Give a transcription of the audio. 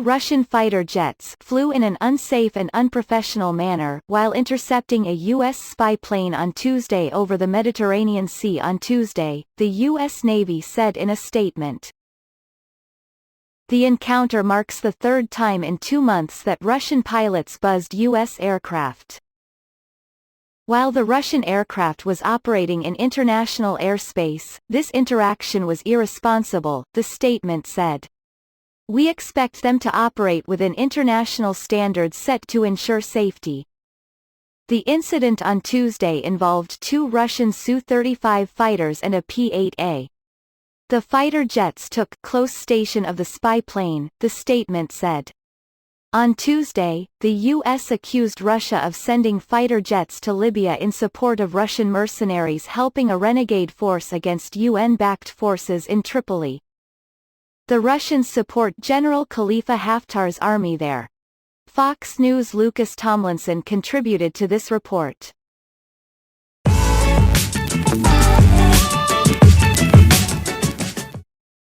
Russian fighter jets flew in an unsafe and unprofessional manner while intercepting a U.S. spy plane on Tuesday over the Mediterranean Sea on Tuesday, the U.S. Navy said in a statement. The encounter marks the third time in 2 months that Russian pilots buzzed U.S. aircraft. While the Russian aircraft was operating in international airspace, this interaction was irresponsible, the statement said. We expect them to operate within international standards set to ensure safety. The incident on Tuesday involved 2 Russian Su-35 fighters and a P-8A. The fighter jets took close station of the spy plane, the statement said. On Tuesday, the U.S. accused Russia of sending fighter jets to Libya in support of Russian mercenaries helping a renegade force against UN-backed forces in Tripoli. The Russians support General Khalifa Haftar's army there. Fox News' Lucas Tomlinson contributed to this report.